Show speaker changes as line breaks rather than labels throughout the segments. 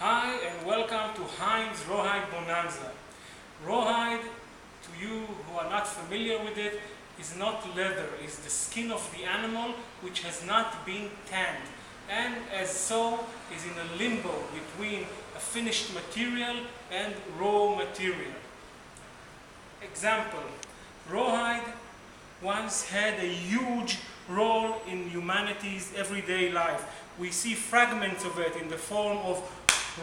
Hi and welcome to Haim's Rawhide Bonanza. Rawhide, to you who are not familiar with it, is not leather, it's the skin of the animal which has not been tanned, and as so is in a limbo between a finished material and raw material. Example, rawhide once had a huge role in humanity's everyday life. We see fragments of it in the form of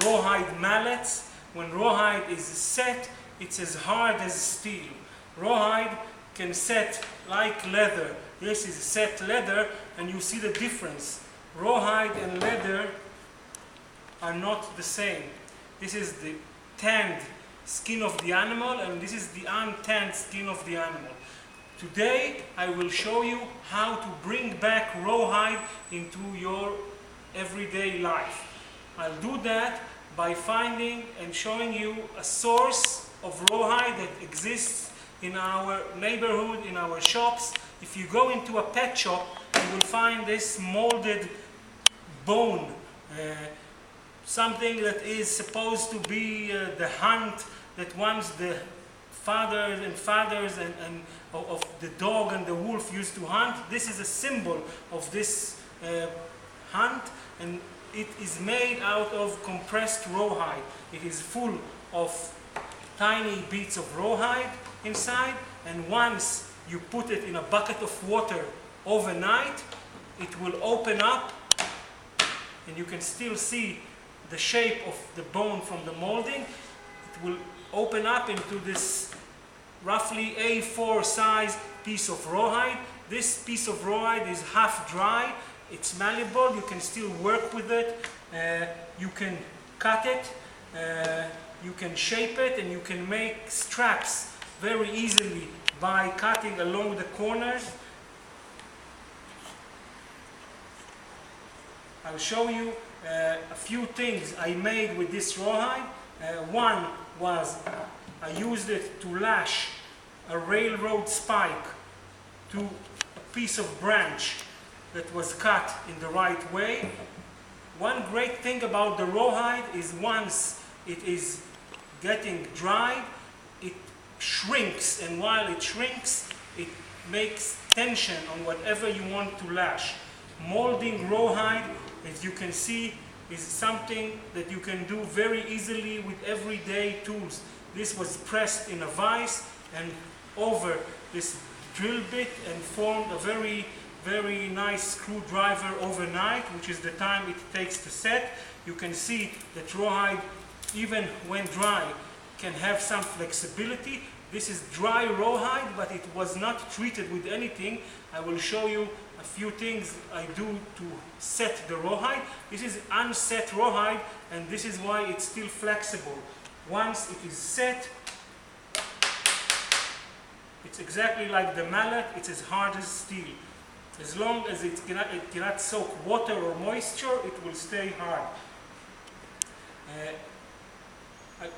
rawhide mallets. When rawhide is set, it's as hard as steel. Rawhide can set like leather. This is set leather, and you see the difference. Rawhide and leather are not the same. This is the tanned skin of the animal, and this is the untanned skin of the animal. Today I will show you how to bring back rawhide into your everyday life. I'll do that by finding and showing you a source of rawhide that exists in our neighborhood, in our shops. If you go into a pet shop, you will find this molded bone, something that is supposed to be the hunt that once the fathers and of the dog and the wolf used to hunt. This is a symbol of this hunt, and it is made out of compressed rawhide. It is full of tiny bits of rawhide inside, and once you put it in a bucket of water overnight, it will open up, and you can still see the shape of the bone from the molding. It will open up into this roughly A4 size piece of rawhide. This piece of rawhide is half dry. It's malleable, you can still work with it, you can cut it, you can shape it, and you can make straps very easily by cutting along the corners. I'll show you a few things I made with this rawhide. One was I used it to lash a railroad spike to a piece of branch that was cut in the right way. One great thing about the rawhide is once it is getting dried, it shrinks, and while it shrinks, it makes tension on whatever you want to lash. Molding rawhide, as you can see, is something that you can do very easily with everyday tools. This was pressed in a vise and over this drill bit and formed a very nice screwdriver overnight, which is the time it takes to set. You can see that rawhide, even when dry, can have some flexibility. This is dry rawhide, but it was not treated with anything. I will show you a few things I do to set the rawhide. This is unset rawhide, and this is why it's still flexible. Once it is set, it's exactly like the mallet. It's as hard as steel. As long as it cannot soak water or moisture, it will stay hard.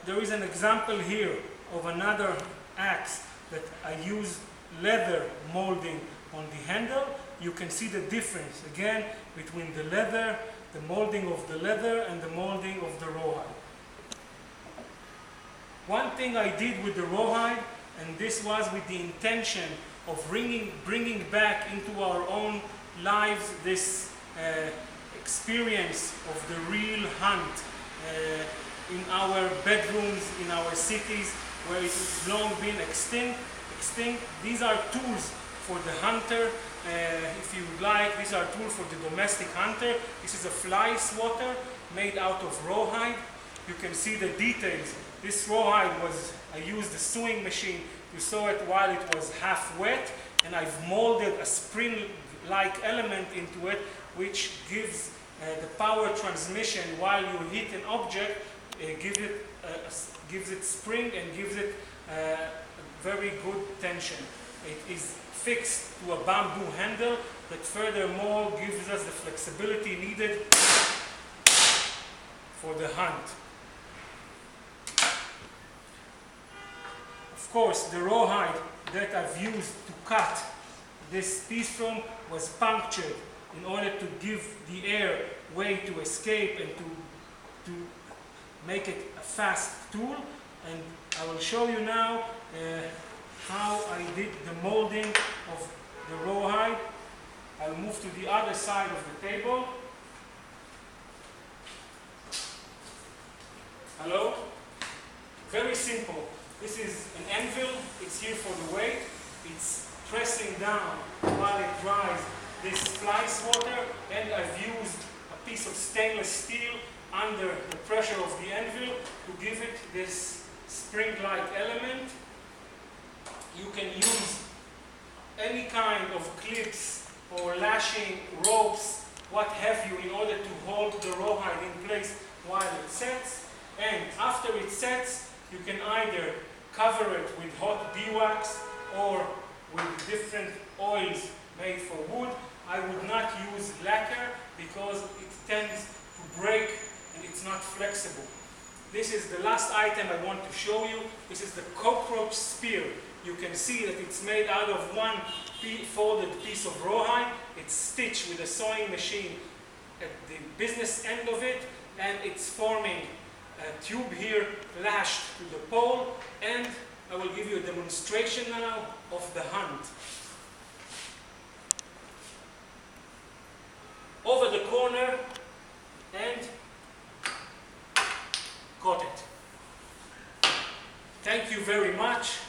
There is an example here of another axe that I use leather molding on the handle. You can see the difference again between the leather, the molding of the leather, and the molding of the rawhide. One thing I did with the rawhide, and this was with the intention of bringing back into our own lives this experience of the real hunt in our bedrooms, in our cities, where it has long been extinct. These are tools for the hunter. If you would like, these are tools for the domestic hunter. This is a fly swatter made out of rawhide. You can see the details. This rawhide I used a sewing machine to sew it while it was half wet, and I've molded a spring-like element into it, which gives the power transmission while you hit an object, gives it spring and gives it very good tension. It is fixed to a bamboo handle that furthermore gives us the flexibility needed for the hunt. Of course, the rawhide that I've used to cut this piece from was punctured in order to give the air way to escape and to make it a fast tool. And I will show you now how I did the molding of the rawhide. I'll move to the other side of the table. Hello? Very simple. This is an anvil. It's here for the weight. It's pressing down while it dries this fly swatter, and I've used a piece of stainless steel under the pressure of the anvil to give it this spring-like element. You can use any kind of clips or lashing ropes, what have you, in order to hold the rawhide in place while it sets. And after it sets, you can either cover it with hot beeswax or with different oils made for wood. I would not use lacquer because it tends to break and it's not flexible. This is the last item I want to show you. This is the cockroach spear. You can see that it's made out of one folded piece of rawhide. It's stitched with a sewing machine at the business end of it, and it's forming a tube here lashed to the pole. And I will give you a demonstration now of the hunt. Over the corner, and caught it. Thank you very much.